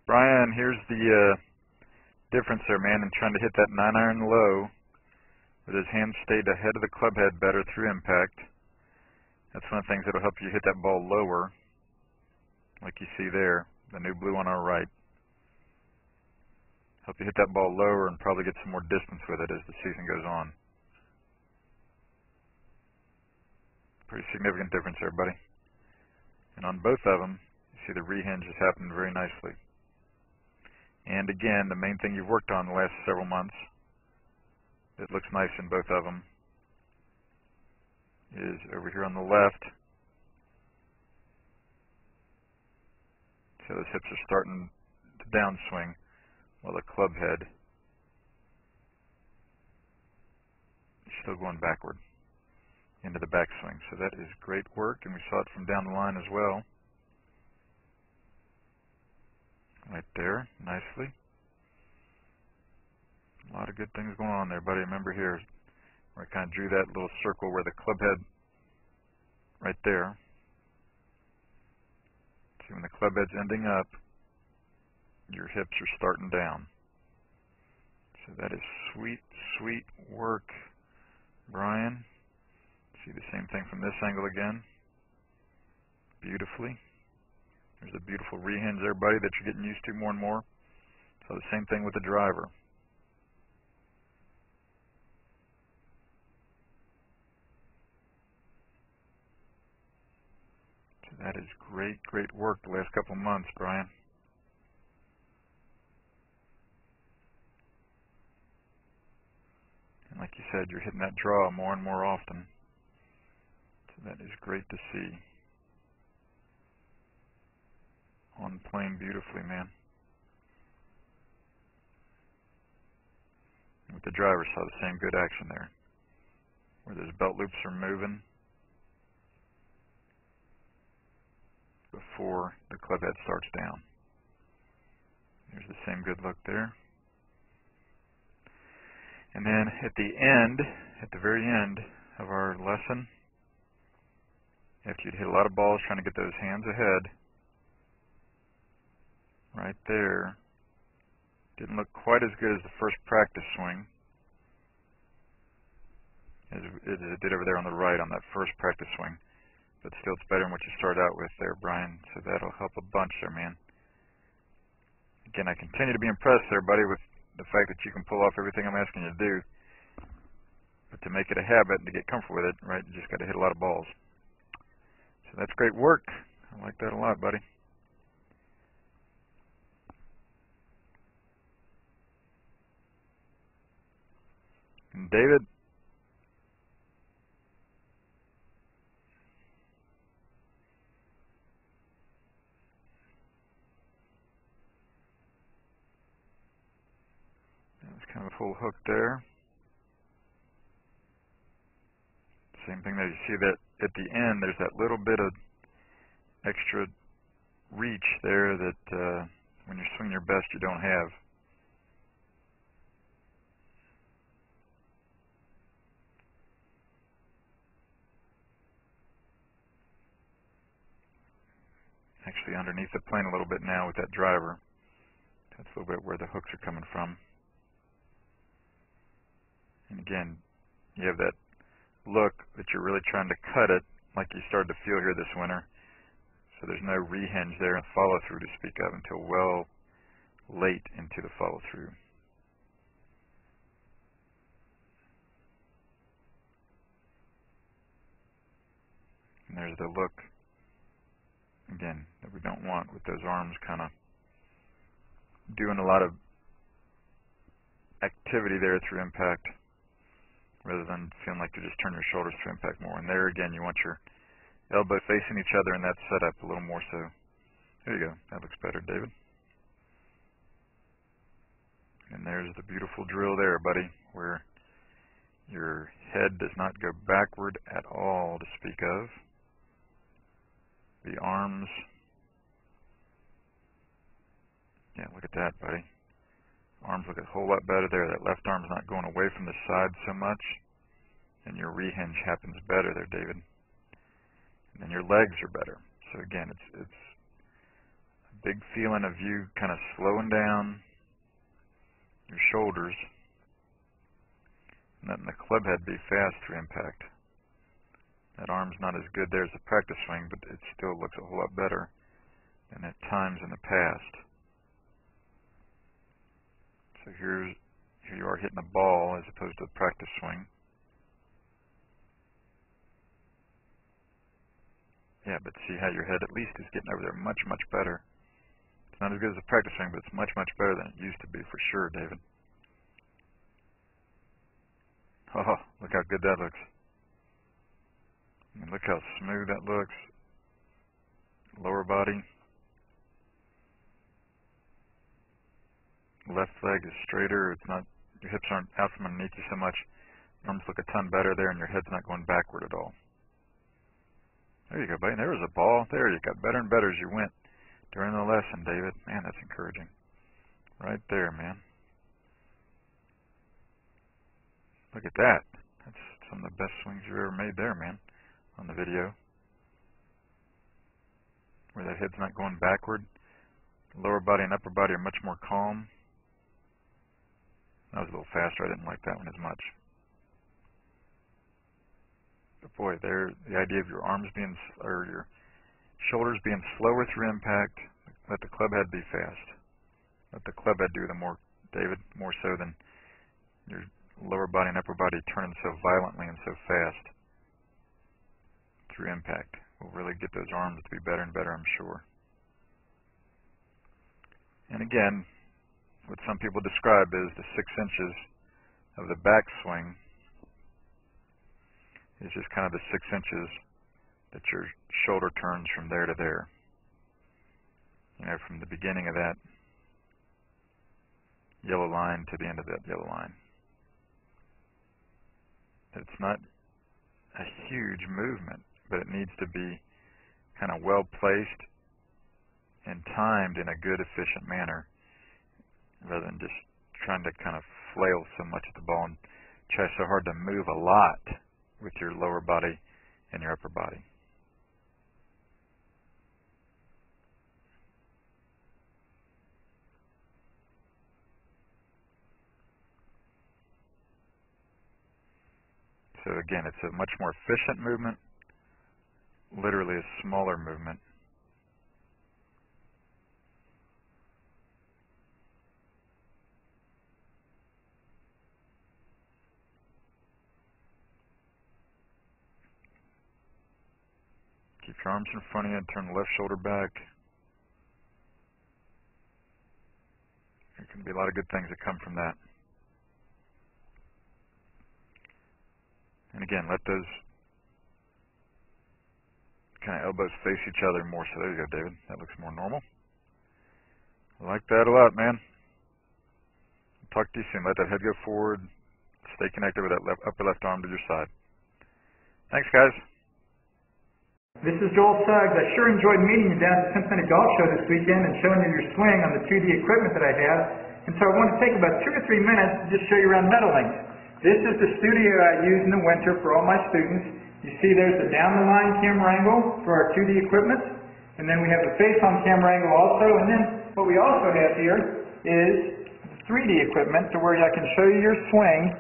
Brian, here's the difference there, man, in trying to hit that 9-iron low, where his hands stayed ahead of the club head better through impact. That's one of the things that'll help you hit that ball lower, like you see there, the new blue on our right. Help you hit that ball lower and probably get some more distance with it as the season goes on. Pretty significant difference there, buddy. And on both of them, you see the rehinge has happened very nicely. And again, the main thing you've worked on the last several months, it looks nice in both of them, is over here on the left. See, those hips are starting to downswing while the club head is still going backward into the backswing. So that is great work, and we saw it from down the line as well. Right there, nicely. A lot of good things going on there, buddy. Remember here, where I kind of drew that little circle where the club head, right there. See, when the club head's ending up, your hips are starting down. So that is sweet, sweet work, Brian. See the same thing from this angle again. Beautifully. There's a beautiful rehinge there, buddy, that you're getting used to more and more. So the same thing with the driver. So that is great, great work the last couple of months, Brian. And like you said, you're hitting that draw more and more often. So that is great to see. On plane beautifully, man. With the driver, saw the same good action there, where those belt loops are moving before the club head starts down. There's the same good look there. And then at the end, at the very end of our lesson, after you'd hit a lot of balls trying to get those hands ahead, right there, didn't look quite as good as the first practice swing as it did over there on the right on that first practice swing. But still, it's better than what you started out with there, Brian. So that'll help a bunch there, man. Again, I continue to be impressed there, buddy, with the fact that you can pull off everything I'm asking you to do. But to make it a habit and to get comfortable with it, right, you just got to hit a lot of balls. So that's great work. I like that a lot, buddy. And David, that was kind of a full hook there. Same thing there. You see that at the end, there's that little bit of extra reach there that when you're swinging your best, you don't have. Actually underneath the plane a little bit now with that driver. That's a little bit where the hooks are coming from. And again, you have that look that you're really trying to cut it like you started to feel here this winter. So there's no rehinge there and follow through to speak of until well late into the follow through. And there's the look, again, that we don't want with those arms kind of doing a lot of activity there through impact rather than feeling like you're just turning your shoulders through impact more. And there again, you want your elbow facing each other in that setup a little more so. There you go. That looks better, David. And there's the beautiful drill there, buddy, where your head does not go backward at all to speak of. The arms, yeah, look at that, buddy. Arms look a whole lot better there. That left arm's not going away from the side so much, and your rehinge happens better there, David. And then your legs are better. So again, it's big feeling of you kind of slowing down your shoulders, and letting the club head be fast through impact. That arm's not as good there as the practice swing, but it still looks a whole lot better than at times in the past. So here you are hitting a ball as opposed to the practice swing. Yeah, but see how your head at least is getting over there much, much better. It's not as good as the practice swing, but it's much, much better than it used to be for sure, David. Oh, look how good that looks. I mean, look how smooth that looks. Lower body. Left leg is straighter. It's not, your hips aren't out from underneath you so much. Your arms look a ton better there, and your head's not going backward at all. There you go, buddy. There was a ball. There, you got better and better as you went during the lesson, David. Man, that's encouraging. Right there, man. Look at that. That's some of the best swings you've ever made there, man, on the video. Where that head's not going backward. The lower body and upper body are much more calm. That was a little faster. I didn't like that one as much. But boy, there, the idea of your arms being, or your shoulders being slower through impact, let the club head be fast. Let the club head do the more, David, more so than your lower body and upper body turning so violently and so fast through impact. Will really get those arms to be better and better, I'm sure. And again, what some people describe as the 6 inches of the backswing is just kind of the 6 inches that your shoulder turns from there to there. You know, from the beginning of that yellow line to the end of that yellow line. It's not a huge movement, but it needs to be kind of well placed and timed in a good, efficient manner, rather than just trying to kind of flail so much at the ball and try so hard to move a lot with your lower body and your upper body. So again, it's a much more efficient movement, literally a smaller movement. Keep your arms in front of you and turn the left shoulder back. There can be a lot of good things that come from that. And again, let those kind of elbows face each other more. So there you go, David. That looks more normal. I like that a lot, man. Talk to you soon. Let that head go forward. Stay connected with that upper left arm to your side. Thanks, guys. This is Joel Suggs. I sure enjoyed meeting you down at the Cincinnati Golf Show this weekend and showing you your swing on the 2D equipment that I have. And so I want to take about 2 or 3 minutes to just show you around Meadowlink. This is the studio I use in the winter for all my students. You see there's the down-the-line camera angle for our 2D equipment. And then we have the face-on camera angle also. And then what we also have here is 3D equipment to where I can show you your swing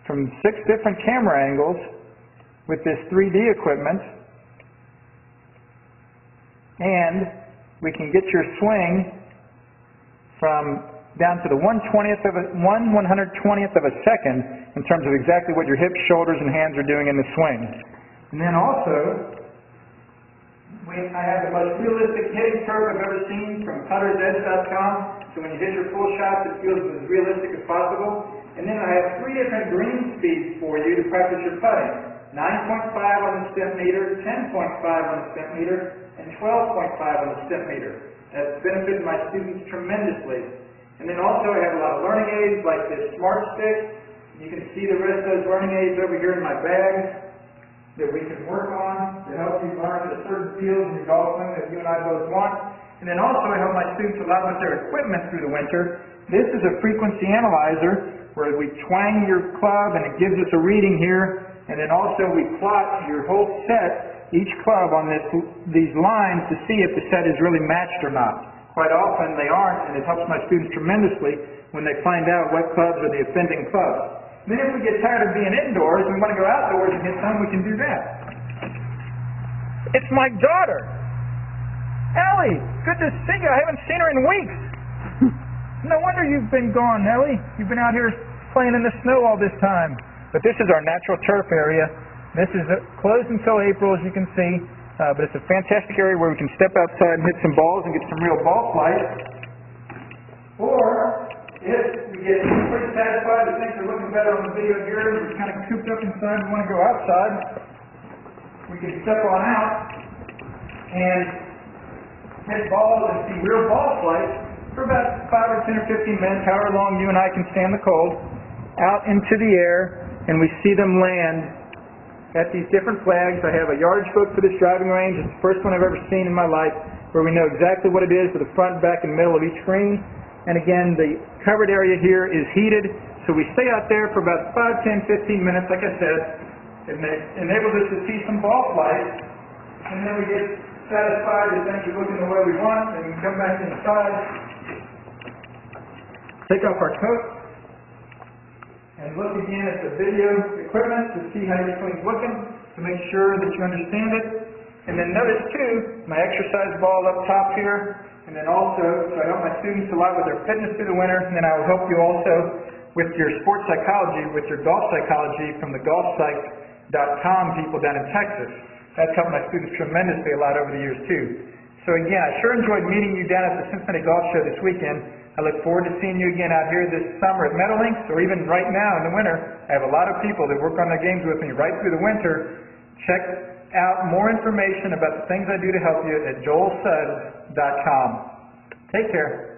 from 6 different camera angles with this 3D equipment. And we can get your swing from down to the 1/120th of a second in terms of exactly what your hips, shoulders, and hands are doing in the swing. And then also, I have the most realistic hitting curve I've ever seen from puttersedge.com. So when you hit your full shots, it feels as realistic as possible. And then I have 3 different green speeds for you to practice your putting. 9.5 on the step meter, 10.5 on the step meter, and 12.5 on the step meter. That's benefited my students tremendously. And then also I have a lot of learning aids like this Smart Stick. You can see the rest of those learning aids over here in my bag that we can work on to help you learn the certain fields in your golf swing that you and I both want. And then also I help my students a lot with their equipment through the winter. This is a frequency analyzer where we twang your club and it gives us a reading here. And then also we plot your whole set, each club on these lines to see if the set is really matched or not. quite often they aren't, and it helps my students tremendously when they find out what clubs are the offending clubs. Then if we get tired of being indoors and we want to go outdoors and hit some, we can do that. It's my daughter! Ellie! Good to see you. I haven't seen her in weeks. No wonder you've been gone, Ellie. You've been out here playing in the snow all this time. But this is our natural turf area. This is closed until April, as you can see. But it's a fantastic area where we can step outside and hit some balls and get some real ball flight. Or, if we get pretty satisfied that things are looking better on the video here, we're kind of cooped up inside and want to go outside, we can step on out and hit balls and see real ball flight for about 5 or 10 or 15 minutes, however long you and I can stand the cold, out into the air, and we see them land at these different flags. I have a yardage book for this driving range. It's the first one I've ever seen in my life where we know exactly what it is with the front, back, and middle of each green. And again, the covered area here is heated, so we stay out there for about 5, 10, 15 minutes, like I said. It enables us to see some ball flight, and then we get satisfied that things are looking the way we want, and we can come back inside, take off our coats, and look again at the video equipment to see how your swing's looking, to make sure that you understand it. And then notice too, my exercise ball up top here, and then also, so I help my students a lot with their fitness through the winter, and then I will help you also with your sports psychology, with your golf psychology from the golfpsych.com people down in Texas. That's helped my students tremendously a lot over the years too. So again, I sure enjoyed meeting you down at the Cincinnati Golf Show this weekend. I look forward to seeing you again out here this summer at Meadowlinks, or even right now in the winter. I have a lot of people that work on their games with me right through the winter. Check out more information about the things I do to help you at joelsuggs.com. Take care.